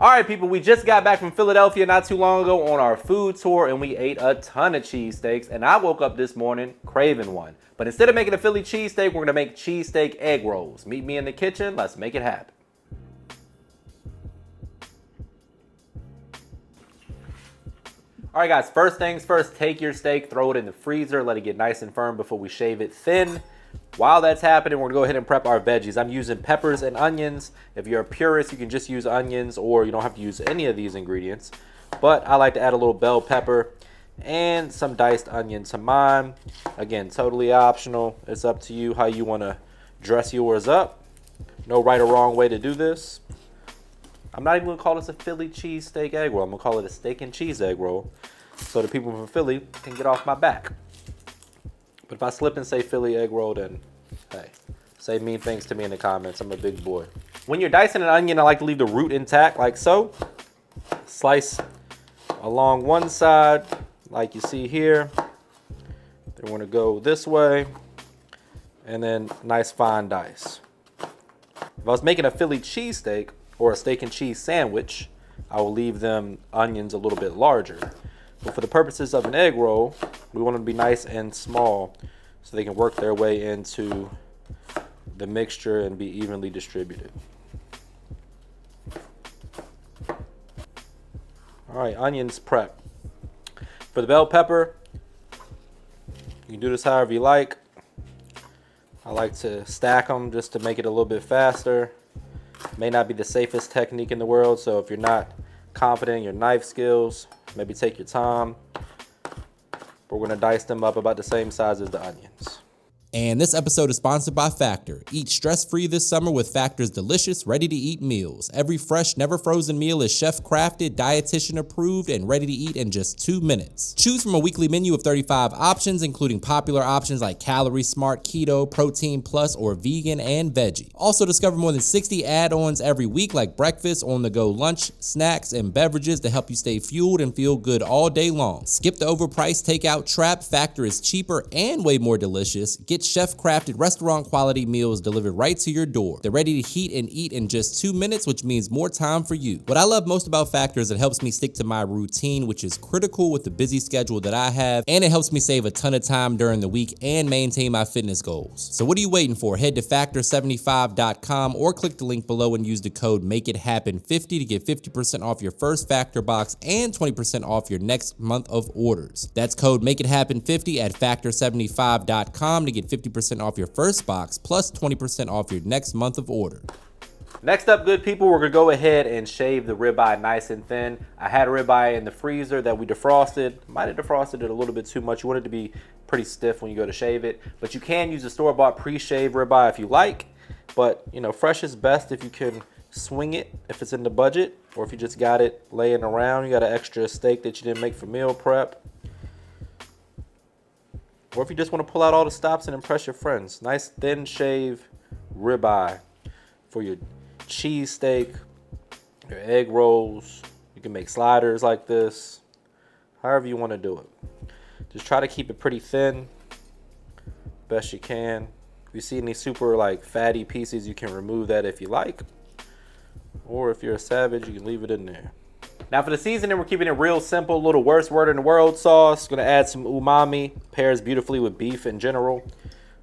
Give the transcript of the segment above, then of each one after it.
All right, people, we just got back from Philadelphia not too long ago on our food tour, and we ate a ton of cheesesteaks, and I woke up this morning craving one. But instead of making a Philly cheesesteak, we're gonna make cheesesteak egg rolls. Meet me in the kitchen, let's make it happen. All right, guys, first things first, take your steak, throw it in the freezer, let it get nice and firm before we shave it thin. While that's happening, we're gonna go ahead and prep our veggies. I'm using peppers and onions. If you're a purist, you can just use onions, or you don't have to use any of these ingredients. But I like to add a little bell pepper and some diced onion to mine. Again, totally optional. It's up to you how you wanna dress yours up. No right or wrong way to do this. I'm not even gonna call this a Philly cheesesteak egg roll. I'm gonna call it a steak and cheese egg roll, so the people from Philly can get off my back. But if I slip and say Philly egg roll, then hey, say mean things to me in the comments. I'm a big boy. When you're dicing an onion, I like to leave the root intact like so. Slice along one side like you see here. Then we're gonna go this way, and then nice fine dice. If I was making a Philly cheesesteak or a steak and cheese sandwich, I will leave them onions a little bit larger. But for the purposes of an egg roll, we want them to be nice and small so they can work their way into the mixture and be evenly distributed. All right, onions prep. For the bell pepper, you can do this however you like. I like to stack them just to make it a little bit faster. May not be the safest technique in the world, so if you're not confident in your knife skills, maybe take your time. But we're gonna dice them up about the same size as the onions. And this episode is sponsored by Factor. Eat stress-free this summer with Factor's delicious, ready-to-eat meals. Every fresh, never-frozen meal is chef-crafted, dietitian-approved, and ready to eat in just 2 minutes. Choose from a weekly menu of 35 options, including popular options like Calorie Smart, Keto, Protein Plus, or Vegan and Veggie. Also discover more than 60 add-ons every week like breakfast, on-the-go lunch, snacks, and beverages to help you stay fueled and feel good all day long. Skip the overpriced takeout trap. Factor is cheaper and way more delicious. Get chef-crafted restaurant-quality meals delivered right to your door. They're ready to heat and eat in just 2 minutes, which means more time for you. What I love most about Factor is it helps me stick to my routine, which is critical with the busy schedule that I have, and it helps me save a ton of time during the week and maintain my fitness goals. So what are you waiting for? Head to factor75.com or click the link below and use the code MAKEITHAPPEN50 to get 50% off your first Factor box and 20% off your next month of orders. That's code MAKEITHAPPEN50 at factor75.com to get 50% off your first box plus 20% off your next month of order. Next up, good people, we're gonna go ahead and shave the ribeye nice and thin. I had a ribeye in the freezer that we defrosted. Might have defrosted it a little bit too much. You want it to be pretty stiff when you go to shave it, but you can use a store-bought pre-shaved ribeye if you like. But you know, fresh is best if you can swing it, if it's in the budget, or if you just got it laying around, you got an extra steak that you didn't make for meal prep. Or if you just want to pull out all the stops and impress your friends. Nice thin shave ribeye for your cheesesteak, your egg rolls. You can make sliders like this, however you want to do it. Just try to keep it pretty thin, best you can. If you see any super like fatty pieces, you can remove that if you like. Or if you're a savage, you can leave it in there. Now for the seasoning, we're keeping it real simple. A little worst word in the world sauce. Gonna add some umami. Pairs beautifully with beef in general.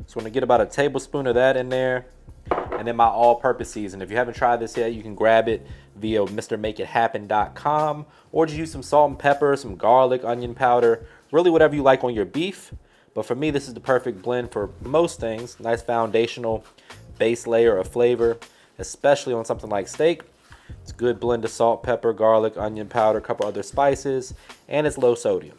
So I'm gonna get about a tablespoon of that in there. And then my all-purpose season. If you haven't tried this yet, you can grab it via MrMakeItHappen.com or just use some salt and pepper, some garlic, onion powder, really whatever you like on your beef. But for me, this is the perfect blend for most things. Nice foundational base layer of flavor, especially on something like steak. It's a good blend of salt, pepper, garlic, onion powder, a couple other spices, and it's low sodium.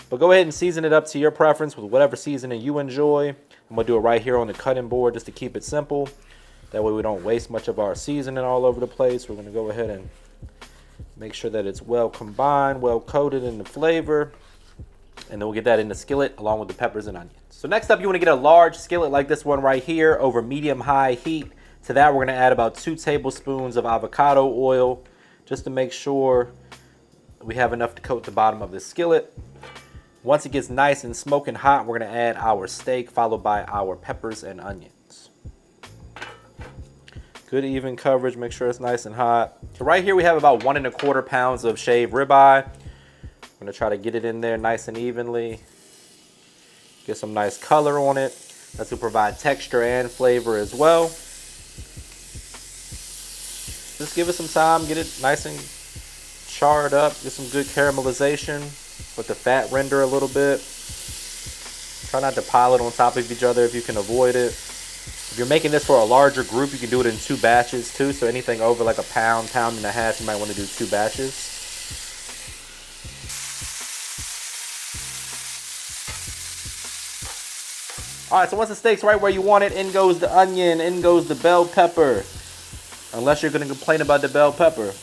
But go ahead and season it up to your preference with whatever seasoning you enjoy. I'm gonna do it right here on the cutting board just to keep it simple. That way we don't waste much of our seasoning all over the place. We're gonna go ahead and make sure that it's well combined, well coated in the flavor. And then we'll get that in the skillet along with the peppers and onions. So next up, you wanna get a large skillet like this one right here over medium-high heat. To that, we're gonna add about 2 tablespoons of avocado oil just to make sure we have enough to coat the bottom of the skillet. Once it gets nice and smoking hot, we're gonna add our steak followed by our peppers and onions. Good even coverage, make sure it's nice and hot. So right here we have about 1 1/4 pounds of shaved ribeye. I'm gonna try to get it in there nice and evenly. Get some nice color on it. That's gonna provide texture and flavor as well. Just give it some time, get it nice and charred up, get some good caramelization. Let the fat render a little bit. Try not to pile it on top of each other if you can avoid it. If you're making this for a larger group, you can do it in 2 batches too. So anything over like a pound, pound and a half, you might want to do 2 batches. All right, so once the steak's right where you want it, in goes the onion, in goes the bell pepper. Unless you're gonna complain about the bell pepper,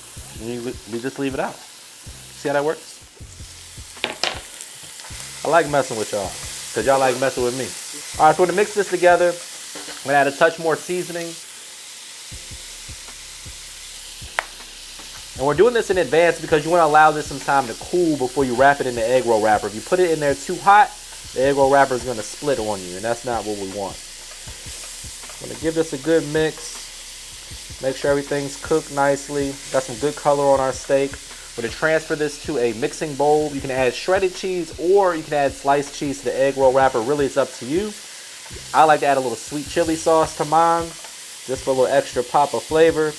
we just leave it out. See how that works? I like messing with y'all, because y'all like messing with me. All right, so we're gonna mix this together. I'm gonna add a touch more seasoning. And we're doing this in advance because you wanna allow this some time to cool before you wrap it in the egg roll wrapper. If you put it in there too hot, the egg roll wrapper is gonna split on you, and that's not what we want. I'm gonna give this a good mix. Make sure everything's cooked nicely. Got some good color on our steak. We're gonna transfer this to a mixing bowl. You can add shredded cheese or you can add sliced cheese to the egg roll wrapper. Really, it's up to you. I like to add a little sweet chili sauce to mine, just for a little extra pop of flavor.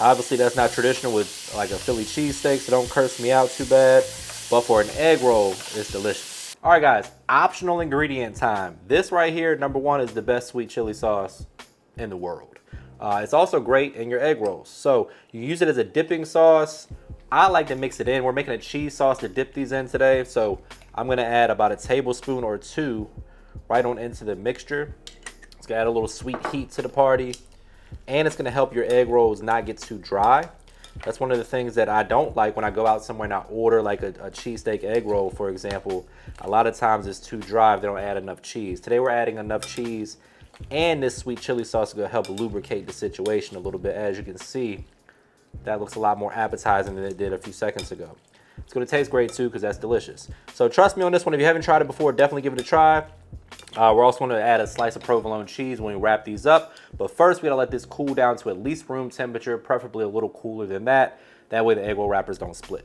Obviously, that's not traditional with like a Philly cheesesteak, so don't curse me out too bad. But for an egg roll, it's delicious. All right, guys, optional ingredient time. This right here, number 1, is the best sweet chili sauce in the world. It's also great in your egg rolls. So you use it as a dipping sauce. I like to mix it in. We're making a cheese sauce to dip these in today. So I'm gonna add about a tablespoon or 2 right on into the mixture. It's gonna add a little sweet heat to the party. And it's gonna help your egg rolls not get too dry. That's one of the things that I don't like when I go out somewhere and I order like a cheesesteak egg roll, for example. A lot of times it's too dry if they don't add enough cheese. Today we're adding enough cheese, and this sweet chili sauce is gonna help lubricate the situation a little bit. As you can see, that looks a lot more appetizing than it did a few seconds ago. It's gonna taste great too, because that's delicious. So trust me on this one. If you haven't tried it before, definitely give it a try. We're also gonna add a slice of provolone cheese when we wrap these up. But first, we gotta let this cool down to at least room temperature, preferably a little cooler than that. That way the egg roll wrappers don't split.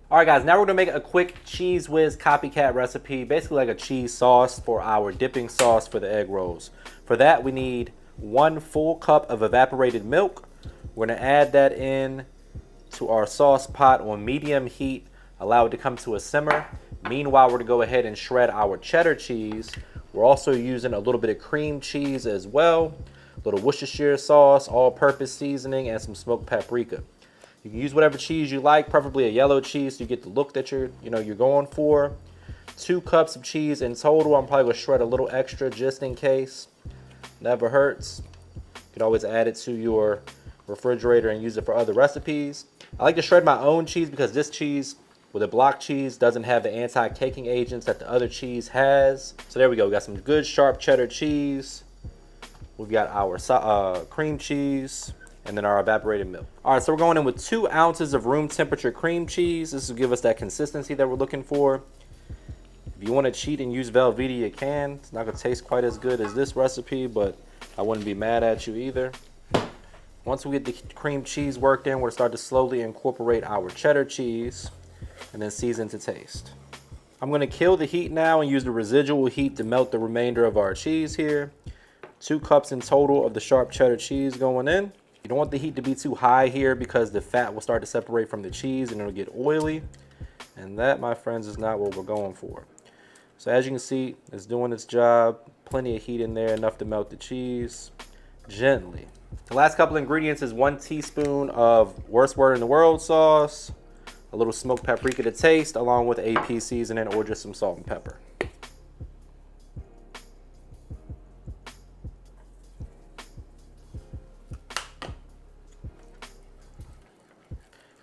All right, guys, now we're gonna make a quick Cheez Whiz copycat recipe, basically like a cheese sauce for our dipping sauce for the egg rolls. For that, we need 1 full cup of evaporated milk. We're gonna add that in to our sauce pot on medium heat, allow it to come to a simmer. Meanwhile, we're gonna go ahead and shred our cheddar cheese. We're also using a little bit of cream cheese as well, a little Worcestershire sauce, all-purpose seasoning, and some smoked paprika. You can use whatever cheese you like, preferably a yellow cheese, so you get the look that you're going for. 2 cups of cheese in total. I'm probably gonna shred a little extra just in case. Never hurts. You can always add it to your refrigerator and use it for other recipes. I like to shred my own cheese because this cheese, with a block cheese, doesn't have the anti-caking agents that the other cheese has. So there we go. We got some good sharp cheddar cheese. We've got our cream cheese, and then our evaporated milk. All right, so we're going in with 2 ounces of room temperature cream cheese. This will give us that consistency that we're looking for. If you want to cheat and use Velveeta, you can. It's not gonna taste quite as good as this recipe, but I wouldn't be mad at you either. Once we get the cream cheese worked in, we're gonna start to slowly incorporate our cheddar cheese and then season to taste. I'm gonna kill the heat now and use the residual heat to melt the remainder of our cheese here. 2 cups in total of the sharp cheddar cheese going in. You don't want the heat to be too high here because the fat will start to separate from the cheese and it'll get oily. And that, my friends, is not what we're going for. So as you can see, it's doing its job. Plenty of heat in there, enough to melt the cheese gently. The last couple ingredients is 1 teaspoon of worst word in the world sauce, a little smoked paprika to taste, along with AP seasoning or just some salt and pepper.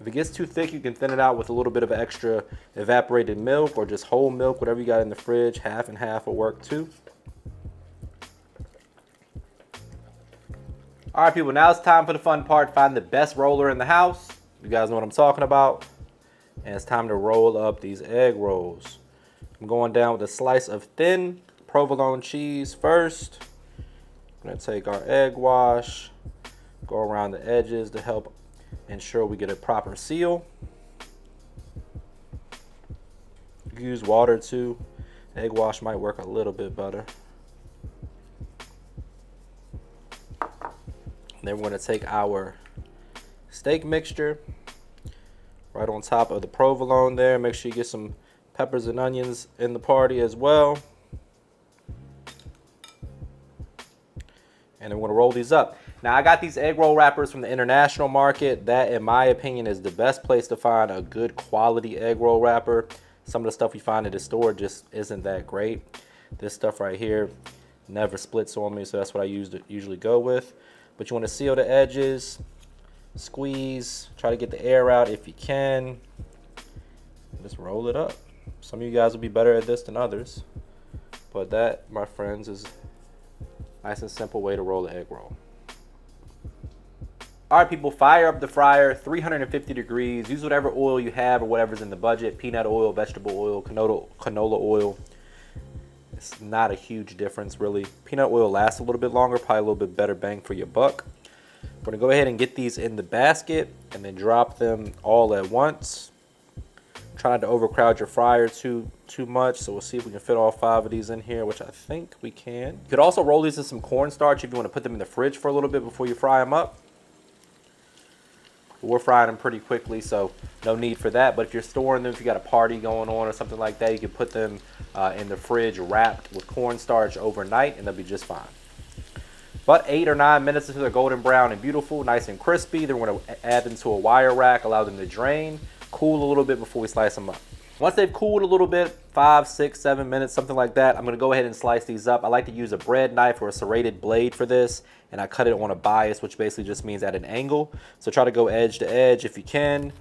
If it gets too thick, you can thin it out with a little bit of extra evaporated milk or just whole milk, whatever you got in the fridge. Half and half will work too. All right, people, now it's time for the fun part. Find the best roller in the house. You guys know what I'm talking about. And it's time to roll up these egg rolls. I'm going down with a slice of thin provolone cheese first. I'm gonna take our egg wash, Go around the edges to help ensure we get a proper seal. Use water too. Egg wash might work a little bit better. And then we're going to take our steak mixture right on top of the provolone there. Make sure you get some peppers and onions in the party as well. And then we're going to roll these up. Now, I got these egg roll wrappers from the international market. That, in my opinion, is the best place to find a good quality egg roll wrapper. Some of the stuff you find at the store just isn't that great. This stuff right here never splits on me, so that's what I usually go with. But you want to seal the edges, squeeze, try to get the air out if you can. Just roll it up. Some of you guys will be better at this than others. But that, my friends, is nice and simple way to roll the egg roll. All right, people, fire up the fryer, 350 degrees. Use whatever oil you have or whatever's in the budget. Peanut oil, vegetable oil, canola oil. It's not a huge difference, really. Peanut oil lasts a little bit longer, probably a little bit better bang for your buck. We're gonna go ahead and get these in the basket and then drop them all at once. Try not to overcrowd your fryer too much, so we'll see if we can fit all 5 of these in here, which I think we can. You could also roll these in some cornstarch if you want to put them in the fridge for a little bit before you fry them up. We're frying them pretty quickly, so no need for that. But if you're storing them, if you got a party going on or something like that, you can put them in the fridge wrapped with cornstarch overnight, and they'll be just fine. But 8 or 9 minutes until they're golden brown and beautiful, nice and crispy. Then we're going to add them to a wire rack, allow them to drain, cool a little bit before we slice them up. Once they've cooled a little bit, 5, 6, 7 minutes, something like that, I'm going to go ahead and slice these up. I like to use a bread knife or a serrated blade for this, and I cut it on a bias, which basically just means at an angle. So try to go edge to edge if you can.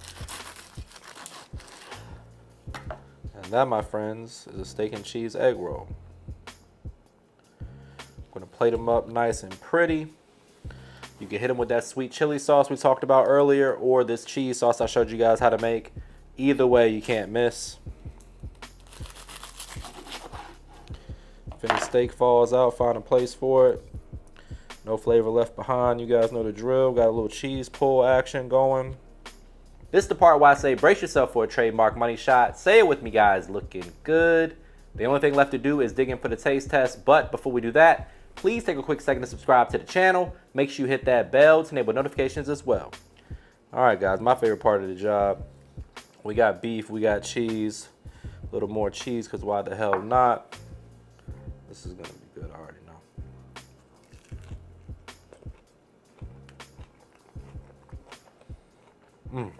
And that, my friends, is a steak and cheese egg roll. I'm going to plate them up nice and pretty. You can hit them with that sweet chili sauce we talked about earlier, or this cheese sauce I showed you guys how to make. Either way, you can't miss. If any steak falls out, find a place for it. No flavor left behind. You guys know the drill. Got a little cheese pull action going. This is the part where I say brace yourself for a trademark money shot. Say it with me, guys. Looking good. The only thing left to do is dig in for the taste test. But before we do that, please take a quick second to subscribe to the channel. Make sure you hit that bell to enable notifications as well. All right, guys, my favorite part of the job. We got beef, we got cheese, a little more cheese because why the hell not? This is gonna be good, I already know.